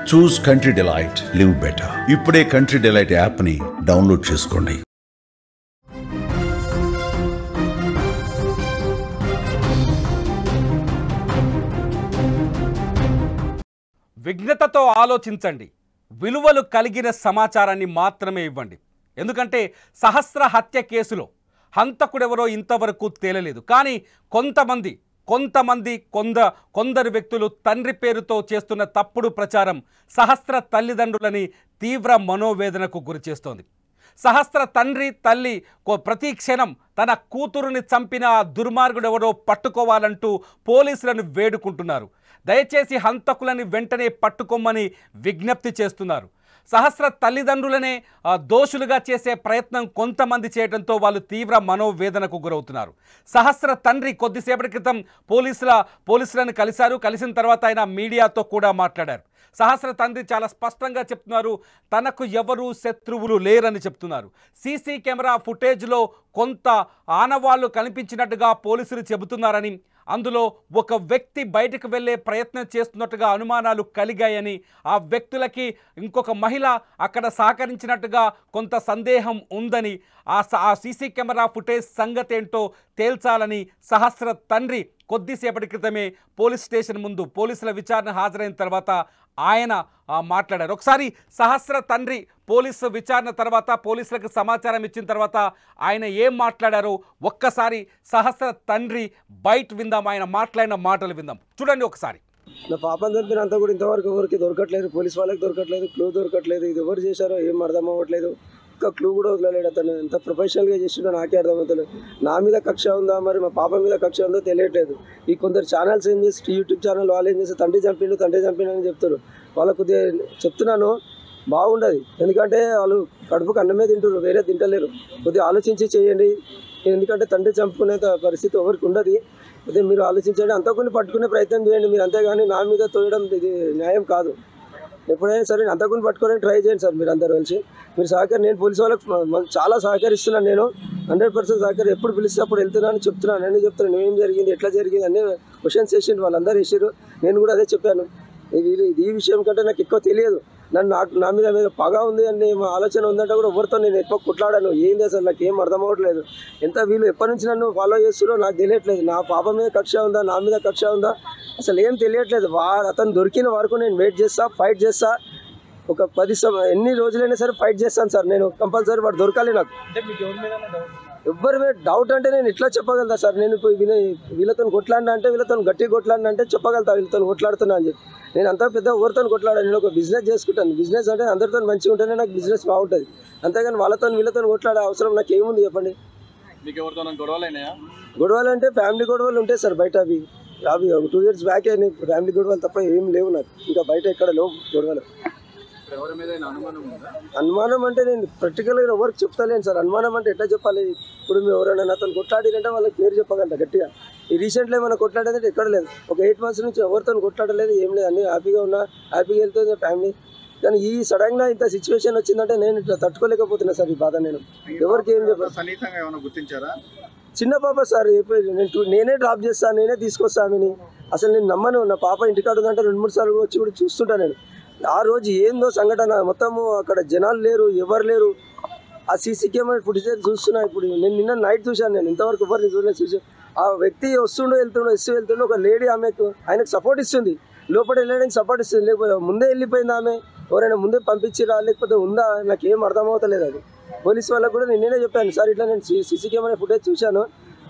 చూస్ country delight, live better. ఇప్పుడే country delight యాప్ని download చేసుకోండి. విజ్ఞతతో ఆలోచించండి. విలువలు కలిగిన సమాచారాన్ని మాత్రమే ఇవ్వండి. ఎందుకంటే సహస్ర హత్య కేసులో హంతకుడెవరో ఇంతవరకు తేలలేదు. కానీ కొందరు వ్యక్తులు తండ్రి పేరుతో చేస్తున్న తప్పుడు ప్రచారం సహస్ర తల్లిదండ్రులని తీవ్ర మనోవేదనకు గురిచేస్తోంది. సహస్ర తల్లి ప్రతి క్షణం తన కూతురుని చంపిన ఆ దుర్మార్గుడెవరో పట్టుకోవాలంటూ పోలీసులను వేడుకుంటున్నారు. దయచేసి హంతకులని వెంటనే పట్టుకోమని విజ్ఞప్తి చేస్తున్నారు. సహస్ర తల్లిదండ్రులనే దోషులుగా చేసే ప్రయత్నం కొంతమంది చేయడంతో వాళ్ళు తీవ్ర మనోవేదనకు గురవుతున్నారు. సహస్ర తండ్రి కొద్దిసేపటి క్రితం పోలీసులను కలిసిన తర్వాత ఆయన మీడియాతో కూడా మాట్లాడారు. సహస్ర తండ్రి చాలా స్పష్టంగా చెప్తున్నారు, తనకు ఎవరు శత్రువులు లేరని చెప్తున్నారు. సీసీ కెమెరా ఫుటేజ్లో కొంత ఆనవాళ్లు కనిపించినట్టుగా పోలీసులు చెబుతున్నారని, అందులో ఒక వ్యక్తి బయటకు వెళ్ళే ప్రయత్నం చేస్తున్నట్టుగా అనుమానాలు కలిగాయని, ఆ వ్యక్తులకి ఇంకొక మహిళ అక్కడ సహకరించినట్టుగా కొంత సందేహం ఉందని, ఆ సీసీ కెమెరా ఫుటేజ్ సంగతి ఏంటో తేల్చాలని సహస్ర తండ్రి కొద్దిసేపటి క్రితమే పోలీస్ స్టేషన్ ముందు పోలీసుల విచారణ హాజరైన తర్వాత ఆయన మాట్లాడారు. ఒకసారి సహస్ర తండ్రి పోలీసు విచారణ తర్వాత పోలీసులకు సమాచారం ఇచ్చిన తర్వాత ఆయన ఏం మాట్లాడారో ఒక్కసారి సహస్ర తండ్రి బయట విందాం, ఆయన మాట్లాడిన మాటలు విందాం. చూడండి ఒకసారి. నా పాపం చంపినంత కూడా ఇంతవరకు ఎవరికి దొరకట్లేదు, పోలీస్ వాళ్ళకి దొరకట్లేదు, క్లూ దొరకట్లేదు. ఇది ఎవరు చేశారో ఏం అర్థం అవ్వట్లేదు. ఇంకా క్లూ కూడా వదలలేడు. అతను ఎంత ప్రొఫెషనల్గా చేసిండో నాకే అర్థమవుతలేదు. నా మీద కక్ష ఉందా, మరి మా పాప మీద కక్ష ఉందో తెలియట్లేదు. ఈ కొందరు ఛానల్స్ ఏం చేసి, యూట్యూబ్ ఛానల్ వాళ్ళు ఏం చేసి తండ్రి చంపిండు అని చెప్తారు. వాళ్ళకు కొద్దిగా చెప్తున్నాను, బాగుండదు. ఎందుకంటే వాళ్ళు కడుపుకు అన్నమే తింటారు, వేరే తింటలేరు. కొద్దిగా ఆలోచించి చేయండి. ఎందుకంటే తండ్రి చంపుకునే పరిస్థితి ఎవరికి ఉండదు. కొద్దిగా మీరు ఆలోచించండి, అంతకుని పట్టుకునే ప్రయత్నం చేయండి మీరు. అంతేగాని నా మీద తోయడం ఇది న్యాయం కాదు. ఎప్పుడైనా సరే అంతకుని పట్టుకోవడానికి ట్రై చేయండి సార్. మీరు అందరూ కలిసి మీరు నేను పోలీసు వాళ్ళకి చాలా సహకరిస్తున్నాను. నేను 100% సహకారం. ఎప్పుడు పిలిస్తే అప్పుడు వెళ్తున్నాను, చెప్తున్నాను, అన్నీ చెప్తున్నాను. ఏం జరిగింది, ఎట్లా జరిగింది అన్నీ క్వశ్చన్స్ చేసిండు, వాళ్ళందరూ వేసారు. నేను కూడా అదే చెప్పాను. ఈ విషయం కంటే నాకు ఎక్కువ తెలియదు. నా మీద పగ ఉంది అని మా ఆలోచన ఉందంటే కూడా ఎవరితో నేను ఎక్కువ కొట్లాడాను. ఏంది అసలు నాకు ఏం అర్థం అవ్వట్లేదు. ఎంత వీళ్ళు ఎప్పటి నుంచి నన్ను ఫాలో చేస్తున్నారో నాకు తెలియట్లేదు. నా పాప మీద కక్ష ఉందా, నా మీద కక్ష ఉందా, అసలు ఏం తెలియట్లేదు. అతను దొరికిన వరకు నేను వెయిట్ చేస్తా, ఫైట్ చేస్తా. ఒక 10 ఎన్ని రోజులైనా సరే ఫైట్ చేస్తాను సార్. నేను కంపల్సరీ వాడు దొరకాలి. నాకు ఎవరి మీద డౌట్ అంటే నేను ఇట్లా చెప్పగలుగుతా సార్. నేను ఇప్పుడు వీళ్ళతో కొట్లాడినా అంటే, వీళ్ళతో గట్టిగా కొట్లాడినా అంటే చెప్పగలుగుతా వీళ్ళతో కొట్లాడుతున్నా అని చెప్పి. నేను అంతా పెద్ద ఎవరితో కొట్లాడాను. నేను ఒక బిజినెస్ చేసుకుంటాను. బిజినెస్ అంటే అందరితో మంచిగా ఉంటేనే నాకు బిజినెస్ బాగుంటుంది. అంతేగాని వీళ్ళతో కొట్లాడే అవసరం నాకు ఏముంది చెప్పండి. గొడవలు అంటే ఫ్యామిలీ గొడవలు ఉంటాయి సార్ బయట. అవి 2 years బ్యాక్ ఫ్యామిలీ గొడవలు తప్ప ఏం లేవు నాకు. ఇంకా బయట ఎక్కడ లేవు గొడవలు. అనుమానం అంటే నేను ప్రాక్టికల్గా ఎవరికి చెప్తలేను సార్. అనుమానం అంటే ఎట్లా చెప్పాలి. ఇప్పుడు మేము ఎవరైనా నాతో కొట్లాడినంటే వాళ్ళకి పేరు చెప్పగలంట గట్టిగా. ఈ రీసెంట్లో ఏమైనా కొట్లాడేదంటే ఎక్కడ లేదు. ఒక 8 months నుంచి ఎవరితో కొట్లాడలేదు, ఏం లేదు. అన్నీ హ్యాపీగా ఉన్నా, హ్యాపీగా వెళ్తుంది ఫ్యామిలీ. కానీ ఈ సడన్గా ఇంత సిచ్యువేషన్ వచ్చిందంటే నేను ఇట్లా తట్టుకోలేకపోతున్నా సార్. ఈ బాధ నేను ఎవరికి ఏం చెప్పాలి. చిన్న పాప సార్, నేనే డ్రాప్ చేస్తాను, నేనే తీసుకొస్తాను ఆమెని. అసలు నేను నమ్మను. నా పాప ఇంటికాడ ఉందంటే 2-3 సార్లు వచ్చి కూడా చూస్తుంటా నేను. ఆ రోజు ఏందో సంఘటన మొత్తము, అక్కడ జనాలు లేరు, ఎవరు లేరు. ఆ సీసీ కెమెరా ఫుటేజ్ చూస్తున్నా. ఇప్పుడు నేను నిన్న నైట్ చూశాను. నేను ఇంతవరకు ఎవరిని చూడలేదు. చూసాను ఆ వ్యక్తి వెళ్తుండో ఒక లేడీ ఆయనకు సపోర్ట్ ఇస్తుంది. లోపల వెళ్ళడానికి సపోర్ట్ ఇస్తుంది. లేకపోతే ముందే వెళ్ళిపోయింది ఆమె. ఎవరైనా ముందే పంపించిరా లేకపోతే ఉందా నాకు ఏం అర్థమవుతలేదు. అది పోలీస్ వాళ్ళకు కూడా నేనే చెప్పాను సార్, ఇట్లా నేను సీసీ కెమెరా ఫుటేజ్ చూశాను,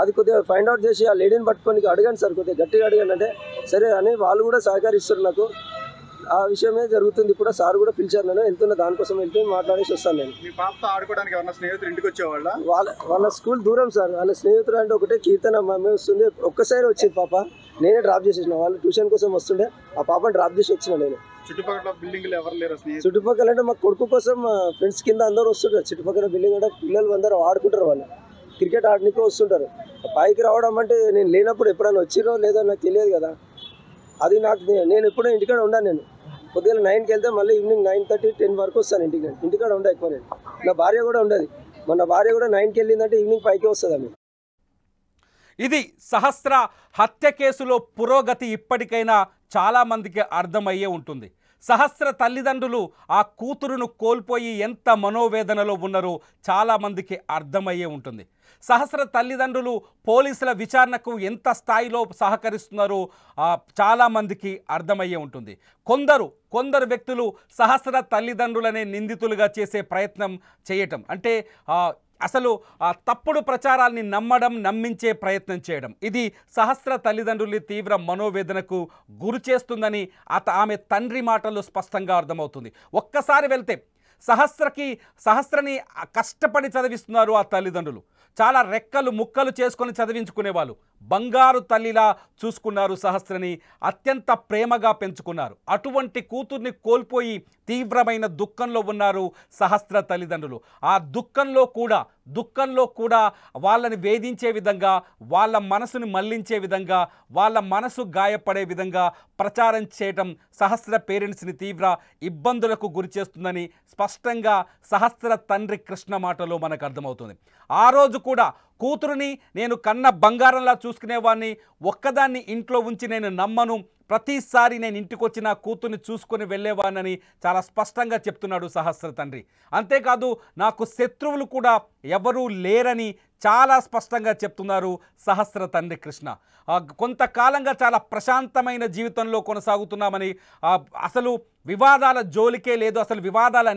అది కొద్దిగా ఫైండ్ అవుట్ చేసి ఆ లేడీని పట్టుకొని అడిగాను సార్, కొద్దిగా గట్టిగా అడిగాను. అంటే సరే అని వాళ్ళు కూడా సహకరిస్తారు నాకు. ఆ విషయమే జరుగుతుంది. ఇప్పుడు సార్ కూడా పిలిచారు, నేను వెళ్తున్నా, దానికోసం వెళ్తే మాట్లాడేసి వస్తాను. నేను మీ పాపతో ఆడుకోవడానికి ఎవరైనా స్నేహితులు ఇంటికి వచ్చేవాళ్ళ? వాళ్ళ స్కూల్ దూరం సార్. వాళ్ళ స్నేహితులు అంటే ఒకటే కీర్తన అమ్మాయి వస్తుంది. ఒక్కసారి వచ్చింది పాప, నేనే డ్రాప్ చేసేసిన. వాళ్ళు ట్యూషన్ కోసం వస్తుండే, ఆ పాపని డ్రాప్ చేసి వచ్చిన నేను. చుట్టుపక్కల బిల్డింగ్లు ఎవరు లేరు? చుట్టుపక్కల అంటే మా కొడుకు కోసం ఫ్రెండ్స్ కింద అందరూ వస్తుంటారు. చుట్టుపక్కల బిల్డింగ్ అంటే పిల్లలు అందరూ ఆడుకుంటారు. వాళ్ళు క్రికెట్ ఆడడానికి వస్తుంటారు. పైకి రావడం అంటే నేను లేనప్పుడు ఎప్పుడైనా వచ్చిరో లేదో నాకు తెలియదు కదా. అది నేను ఎప్పుడో ఇంటికాడ ఉన్నాను. నేను పొద్దున్న 9కి వెళ్తే మళ్ళీ ఈవినింగ్ 9:30, 10 వరకు వస్తాను ఇంటికి. నేను ఇంటికాడ ఉండే ఎక్కువ. నేను నా భార్య కూడా ఉండదు. మన భార్య కూడా 9కి వెళ్ళిందంటే ఈవినింగ్ 5కి వస్తుంది ఆమె. ఇది సహస్ర హత్య కేసులో పురోగతి ఇప్పటికైనా చాలామందికి అర్థమయ్యే ఉంటుంది. సహస్ర తల్లిదండ్రులు ఆ కూతురును కోల్పోయి ఎంత మనోవేదనలో ఉన్నారో చాలామందికి అర్థమయ్యే ఉంటుంది. సహస్ర తల్లిదండ్రులు పోలీసుల విచారణకు ఎంత స్థాయిలో సహకరిస్తున్నారో చాలామందికి అర్థమయ్యే ఉంటుంది. కొందరు వ్యక్తులు సహస్ర తల్లిదండ్రులనే నిందితులుగా చేసే ప్రయత్నం చేయటం, అంటే అసలు తప్పుడు ప్రచారాల్ని నమ్మించే ప్రయత్నం చేయడం, ఇది సహస్ర తల్లిదండ్రులు తీవ్ర మనోవేదనకు గురి చేస్తుందని ఆమె తండ్రి మాటల్లో స్పష్టంగా అర్థమవుతుంది. ఒక్కసారి వెళ్తే సహస్రని కష్టపడి చదివిస్తున్నారు ఆ తల్లిదండ్రులు. చాలా రెక్కలు ముక్కలు చేసుకొని చదివించుకునేవాళ్ళు. బంగారు తల్లిలా చూసుకున్నారు సహస్రని, అత్యంత ప్రేమగా పెంచుకున్నారు. అటువంటి కూతుర్ని కోల్పోయి తీవ్రమైన దుఃఖంలో ఉన్నారు సహస్ర తల్లిదండ్రులు. ఆ దుఃఖంలో కూడా వాళ్ళని వేధించే విధంగా, వాళ్ళ మనసుని మళ్లించే విధంగా, వాళ్ళ మనసు గాయపడే విధంగా ప్రచారం చేయటం సహస్ర పేరెంట్స్ని తీవ్ర ఇబ్బందులకు గురి చేస్తుందని స్పష్టంగా సహస్ర తండ్రి కృష్ణ మాటలో మనకు అర్థమవుతుంది. ఆ రోజు కూడా కూతురుని నేను కన్న బంగారంలా చూసుకునేవాడిని, ఒక్కదాన్ని ఇంట్లో ఉంచి నేను నమ్మను, ప్రతిసారి నేను ఇంటికి వచ్చి నా కూతుర్ని చూసుకొని వెళ్ళేవాడినని చాలా స్పష్టంగా చెప్తున్నాడు సహస్ర తండ్రి. అంతేకాదు నాకు శత్రువులు కూడా ఎవరూ లేరని చాలా స్పష్టంగా చెప్తున్నారు సహస్ర తండ్రి కృష్ణ. కొంతకాలంగా చాలా ప్రశాంతమైన జీవితంలో కొనసాగుతున్నామని, అసలు వివాదాల జోలికే లేదు, అసలు వివాదాలు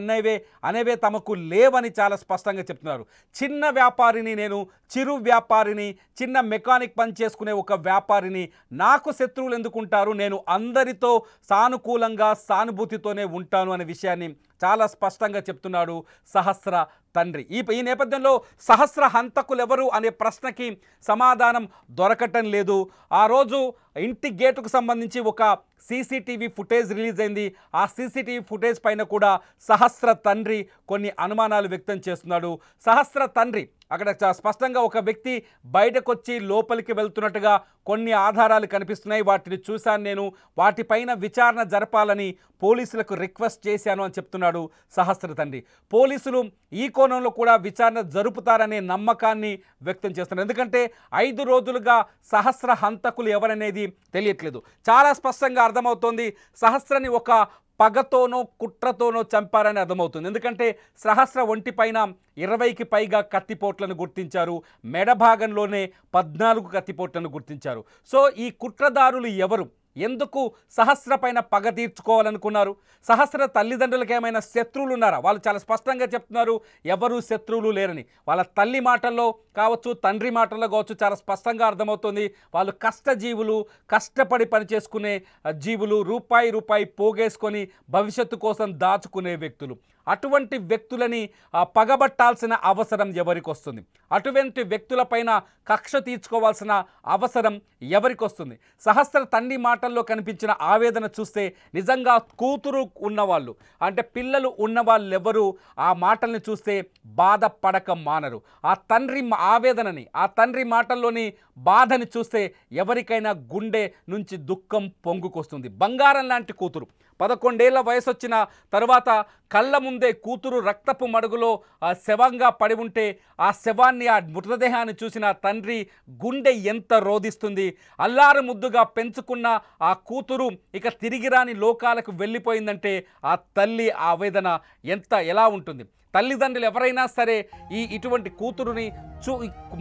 అనేవే తమకు లేవని చాలా స్పష్టంగా చెప్తున్నారు. చిన్న వ్యాపారిని నేను, చిరు వ్యాపారిని, చిన్న మెకానిక్ పని చేసుకునే ఒక వ్యాపారిని, నాకు శత్రువులు ఎందుకుంటారు, నేను అందరితో సానుకూలంగా సానుభూతితోనే ఉంటాను అనే విషయాన్ని చాలా స్పష్టంగా చెప్తున్నాడు సహస్ర తండ్రి. ఈ నేపథ్యంలో సహస్ర హంతకులు ఎవరు అనే ప్రశ్నకి సమాధానం దొరకటం లేదు. ఆ రోజు ఇంటి గేటుకు సంబంధించి ఒక సీసీటీవీ ఫుటేజ్ రిలీజ్ అయింది. ఆ సీసీటీవీ ఫుటేజ్ పైన కూడా సహస్ర తండ్రి కొన్ని అనుమానాలు వ్యక్తం చేస్తున్నాడు. సహస్ర తండ్రి అక్కడ స్పష్టంగా ఒక వ్యక్తి బయటకు వచ్చి లోపలికి వెళ్తున్నట్టుగా కొన్ని ఆధారాలు కనిపిస్తున్నాయి, వాటిని చూశాను నేను, వాటిపైన విచారణ జరపాలని పోలీసులకు రిక్వెస్ట్ చేశాను అని చెప్తున్నాడు సహస్ర తండ్రి. పోలీసులు ఈ కోణంలో కూడా విచారణ జరుపుతారనే నమ్మకాన్ని వ్యక్తం చేస్తున్నారు. ఎందుకంటే 5 రోజులుగా సహస్ర హంతకులు ఎవరనేది తెలియట్లేదు. చాలా స్పష్టంగా అర్థమవుతోంది సహస్రని ఒక పగతోనో కుట్రతోనో చంపారని అర్థమవుతుంది. ఎందుకంటే సహస్ర ఒంటిపైన 20కి పైగా కత్తిపోట్లను గుర్తించారు, మెడ భాగంలోనే 14 కత్తిపోట్లను గుర్తించారు. సో ఈ కుట్రదారులు ఎవరు, ఎందుకు సహస్ర పైన పగ తీర్చుకోవాలనుకున్నారు? సహస్ర తల్లిదండ్రులకు ఏమైనా శత్రువులు ఉన్నారా? వాళ్ళు చాలా స్పష్టంగా చెప్తున్నారు ఎవరు శత్రువులు లేరని. వాళ్ళ తల్లి మాటల్లో కావచ్చు, తండ్రి మాటల్లో కావచ్చు, చాలా స్పష్టంగా అర్థమవుతుంది వాళ్ళు కష్టజీవులు, కష్టపడి పనిచేసుకునే జీవులు, రూపాయి పోగేసుకొని భవిష్యత్తు కోసం దాచుకునే వ్యక్తులు. అటువంటి వ్యక్తులని పగబట్టాల్సిన అవసరం ఎవరికి వస్తుంది? అటువంటి వ్యక్తులపైన కక్ష తీర్చుకోవాల్సిన అవసరం ఎవరికి వస్తుంది? సహస్ర తండ్రి మాటల్లో కనిపించిన ఆవేదన చూస్తే నిజంగా కూతురు ఉన్నవాళ్ళు, అంటే పిల్లలు ఉన్నవాళ్ళు ఎవరు ఆ మాటల్ని చూస్తే బాధపడక మానరు. ఆ తండ్రి ఆవేదనని, ఆ తండ్రి మాటల్లోని బాధని చూస్తే ఎవరికైనా గుండె నుంచి దుఃఖం పొంగుకొస్తుంది. బంగారం లాంటి కూతురు, 11 ఏళ్ల వయసు వచ్చిన తర్వాత కళ్ళ ముందే కూతురు రక్తపు మడుగులో శవంగా పడి ఉంటే ఆ శవాన్ని, ఆ మృతదేహాన్ని చూసిన తండ్రి గుండె ఎంత రోధిస్తుంది. అల్లారు ముద్దుగా పెంచుకున్న ఆ కూతురు ఇక తిరిగిరాని లోకాలకు వెళ్ళిపోయిందంటే ఆ తల్లి ఆవేదన ఎలా ఉంటుంది? తల్లిదండ్రులు ఎవరైనా సరే ఇటువంటి కూతురుని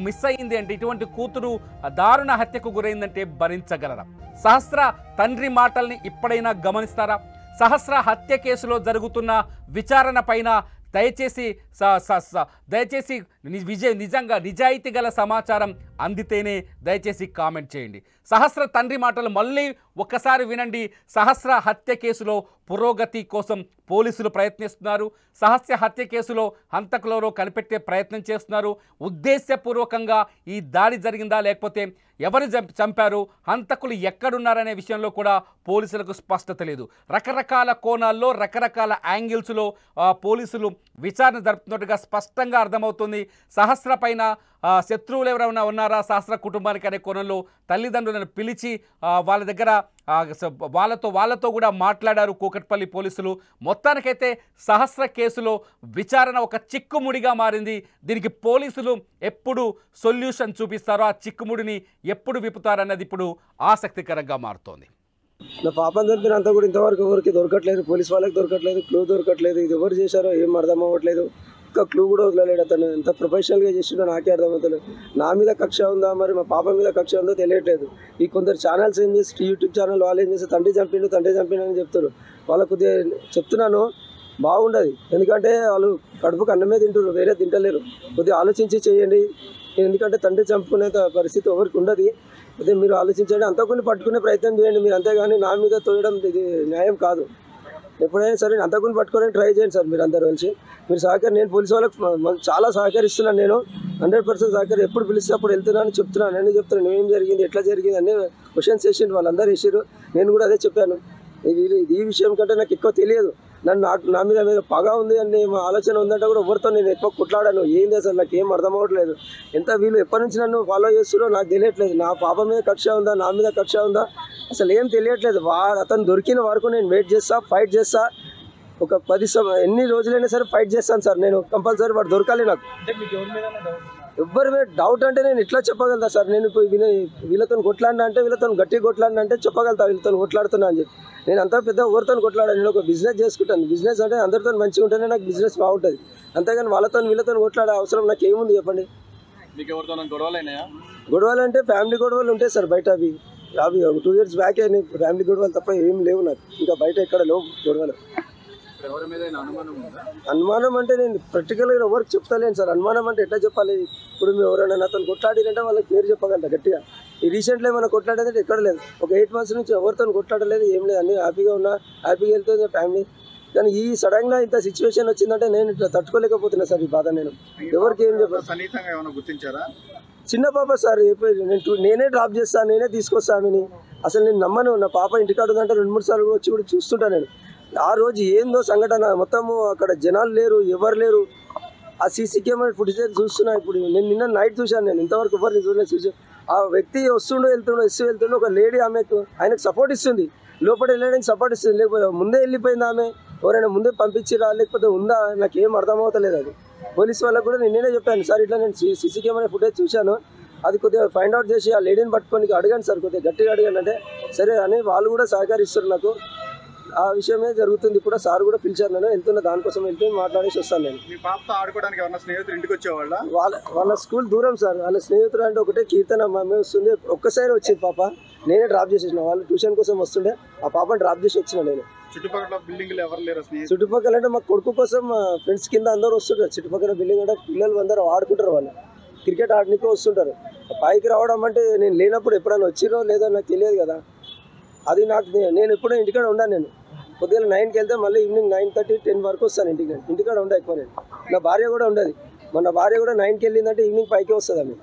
మిస్ అయింది అంటే, ఇటువంటి కూతురు దారుణ హత్యకు గురైందంటే భరించగలరా? సహస్ర తండ్రి మాటల్ని ఇప్పుడైనా గమనిస్తారా? సహస్ర హత్య కేసులో జరుగుతున్న విచారణ పైన దయచేసి నిజంగా నిజాయితీ గల సమాచారం అందితేనే దయచేసి కామెంట్ చేయండి. సహస్ర తండ్రి మాటలు మళ్ళీ ఒక్కసారి వినండి. సహస్ర హత్య కేసులో పురోగతి కోసం పోలీసులు ప్రయత్నిస్తున్నారు. సహస్ర హత్య కేసులో హంతకులలో కనిపెట్టే ప్రయత్నం చేస్తున్నారు. ఉద్దేశపూర్వకంగా ఈ దాడి జరిగిందా, లేకపోతే ఎవరు చంపారు, హంతకులు ఎక్కడున్నారనే విషయంలో కూడా పోలీసులకు స్పష్టత లేదు. రకరకాల కోణాల్లో, రకరకాల యాంగిల్స్లో పోలీసులు విచారణ జరుపుతున్నట్టుగా స్పష్టంగా అర్థమవుతుంది. సహస్ర పైన శత్రువులు ఎవరైనా ఉన్నారా సహస్ర కుటుంబానికి అనే కోణంలో తల్లిదండ్రులను పిలిచి వాళ్ళ దగ్గర వాళ్ళతో కూడా మాట్లాడారు కూకట్పల్లి పోలీసులు. మొత్తానికైతే సహస్ర కేసులో విచారణ ఒక చిక్కుముడిగా మారింది. దీనికి పోలీసులు ఎప్పుడు సొల్యూషన్ చూపిస్తారో, ఆ చిక్కుముడిని ఎప్పుడు విప్పుతారన్నది ఇప్పుడు ఆసక్తికరంగా మారుతోంది. నా పాపం చంపినంత కూడా ఇంతవరకు ఎవరికి దొరకట్లేదు, పోలీస్ వాళ్ళకి దొరకట్లేదు, క్లూ దొరకట్లేదు. ఇది ఎవరు చేశారో ఏం అర్థం అవ్వట్లేదు. ఇంకా క్లూ కూడా వదలలేడు అతను. ఎంత ప్రొఫెషనల్గా చేసిండో నాకే అర్థమవుతలేదు. నా మీద కక్ష ఉందా మరి మా పాప మీద కక్ష ఉందో తెలియట్లేదు. ఈ కొందరు ఛానల్స్ ఏం చేసి యూట్యూబ్ ఛానల్ వాళ్ళు ఏం చేస్తే తండ్రి చంపిండు అని చెప్తారు. వాళ్ళకు కొద్దిగా చెప్తున్నాను బాగుండదు. ఎందుకంటే వాళ్ళు కడుపుకు అన్నమే తింటారు, వేరే తింటలేరు. కొద్దిగా ఆలోచించి చేయండి. ఎందుకంటే తండ్రి చంపుకునే పరిస్థితి ఎవరికి ఉండదు. అదే మీరు ఆలోచించండి, అంతకుని పట్టుకునే ప్రయత్నం చేయండి మీరు. అంతేగాని నా మీద తోయడం ఇది న్యాయం కాదు. ఎప్పుడైనా సరే అంతకుని పట్టుకోవడానికి ట్రై చేయండి సార్. మీరు అందరూ కలిసి మీరు నేను పోలీసు వాళ్ళకి చాలా సహకరిస్తున్నాను. నేను 100% సహకరి. ఎప్పుడు పిలిస్తే అప్పుడు వెళ్తున్నాను, చెప్తున్నాను, అన్నీ చెప్తున్నాను. ఏం జరిగింది, ఎట్లా జరిగింది అన్నీ క్వశ్చన్స్ వేసిండు. వాళ్ళందరూ వేసారు. నేను కూడా అదే చెప్పాను. ఈ విషయం కంటే నాకు ఎక్కువ తెలియదు. నా మీద పగ ఉంది అని ఆలోచన ఉందంటే కూడా ఎవరితో నేను ఎక్కువ కొట్లాడాను. ఏంది అసలు నాకు ఏం అర్థం అవ్వట్లేదు. ఎంత వీళ్ళు ఎప్పటి నుంచి నన్ను ఫాలో చేస్తున్నారో నాకు తెలియట్లేదు. నా పాప మీద కక్ష ఉందా, నా మీద కక్ష ఉందా అసలు ఏం తెలియట్లేదు. అతను దొరికిన వరకు నేను వెయిట్ చేస్తా, ఫైట్ చేస్తా. ఒక 10 ఎన్ని రోజులైనా సరే ఫైట్ చేస్తాను సార్. నేను కంపల్సరీ వాడు దొరకాలి నాకు. ఎవ్వరి మీద డౌట్ అంటే నేను ఇట్లా చెప్పగలుగుతా సార్. నేను ఇప్పుడు వీళ్ళతో కొట్లాడినా అంటే, వీళ్ళతో గట్టిగా కొట్లాడినా అంటే చెప్పగలుగుతా వీళ్ళతో కొట్లాడుతున్నా అని చెప్పి. నేను అంతా పెద్ద ఎవరితో కొట్లాడాను. నేను ఒక బిజినెస్ చేసుకుంటాను. బిజినెస్ అంటే అందరితో మంచిగా ఉంటేనే నాకు బిజినెస్ బాగుంటుంది. అంతేగాని వీళ్ళతో కొట్లాడే అవసరం నాకు ఏముంది చెప్పండి. గొడవలు అంటే ఫ్యామిలీ గొడవలు ఉంటాయి సార్ బయట. అవి 2 years బ్యాక్ ఫ్యామిలీ గొడవలు తప్ప ఏం లేవు నాకు. ఇంకా బయట ఎక్కడ లేవు గొడవలు. అనుమానం అంటే నేను ప్రాక్టికల్గా ఎవరికి చెప్తలేను సార్. అనుమానం అంటే ఎట్లా చెప్పాలి. ఇప్పుడు మేము ఎవరైనా నాతో కొట్లాడినంటే వాళ్ళకి పేరు చెప్పగలట గట్టిగా. ఈ రీసెంట్లో ఏమైనా కొట్లాడేదంటే ఎక్కడ లేదు. ఒక 8 months నుంచి ఎవరితో కొట్లాడలేదు, ఏం లేదు. అన్నీ హ్యాపీగా ఉన్నా, హ్యాపీగా వెళ్తుంది ఫ్యామిలీ. కానీ ఈ సడన్గా ఇంత సిచ్యువేషన్ వచ్చిందంటే నేను ఇట్లా తట్టుకోలేకపోతున్నా సార్. ఈ బాధ నేను ఎవరికి ఏం చెప్పాలి. చిన్న పాప సార్. నేనే డ్రాప్ చేస్తాను, నేనే తీసుకొస్తాను. అసలు నేను నమ్మను. నా పాప ఇంటికాడ ఉందంటే 2-3 సార్లు వచ్చి కూడా చూస్తుంటా నేను. ఆ రోజు ఏందో సంఘటన మొత్తము అక్కడ జనాలు లేరు, ఎవరు లేరు. ఆ సీసీ కెమెరా ఫుటేజ్ చూస్తున్నా. ఇప్పుడు నేను నిన్న నైట్ చూశాను. నేను ఇంతవరకు ఎవరిని చూసాను. ఆ వ్యక్తి వెళ్తుండో ఒక లేడీ ఆయనకు సపోర్ట్ ఇస్తుంది. లోపల వెళ్ళడానికి సపోర్ట్ ఇస్తుంది. లేకపోతే ముందే వెళ్ళిపోయింది ఆమె. ఎవరైనా ముందే పంపించిరా లేకపోతే ఉందా నాకు ఏం అర్థమవుతలేదు. అది పోలీస్ వాళ్ళకు కూడా నేనే చెప్పాను సార్. ఇట్లా నేను సీసీ కెమెరా ఫుటేజ్ చూశాను, అది కొద్దిగా ఫైండ్ అవుట్ చేసి ఆ లేడీని పట్టుకొని అడగండి సార్, కొద్దిగా గట్టిగా అడగండి అంటే సరే అని వాళ్ళు కూడా సహకరిస్తారు నాకు. ఆ విషయమే జరుగుతుంది. ఇప్పుడు సార్ కూడా పిలిచారు. నేను వెళ్తున్నా, దానికోసం వెళ్తే మాట్లాడేసి వస్తాను. నేను మీ పాపతో ఆడుకోవడానికి ఎవరైనా స్నేహితులు ఇంటికి వచ్చేవాళ్ళ? వాళ్ళ స్కూల్ దూరం సార్. వాళ్ళ స్నేహితులు అంటే ఒకటే కీర్తన అమ్మాయి వస్తుంది. ఒక్కసారి వచ్చింది పాప. నేనే డ్రాప్ చేసేసిన. వాళ్ళు ట్యూషన్ కోసం వస్తుండే ఆ పాపని డ్రాప్ చేసి వచ్చిన నేను. చుట్టుపక్కల బిల్డింగ్లు ఎవరు లేరు? చుట్టుపక్కల అంటే మా కొడుకు కోసం మా ఫ్రెండ్స్ కింద అందరూ వస్తుంటారు. చుట్టుపక్కల బిల్డింగ్ అంటే పిల్లలు అందరూ ఆడుకుంటారు. వాళ్ళు క్రికెట్ ఆడడానికి వస్తుంటారు. పైకి రావడం అంటే నేను లేనప్పుడు ఎప్పుడైనా వచ్చిరో లేదో నాకు తెలియదు కదా. అది నాకు నేను ఎప్పుడూ ఇంటికాడ ఉన్నాను. నేను పొద్దున్న 9కి వెళ్తే మళ్ళీ ఈవినింగ్ 9:30, 10 వరకు వస్తాను ఇంటికి. నేను ఇంటికాడ ఉండే ఎక్కువ. నేను నా భార్య కూడా ఉండదు. మన భార్య కూడా 9కి వెళ్ళిందంటే ఈవినింగ్ 5కి వస్తుంది ఆమె.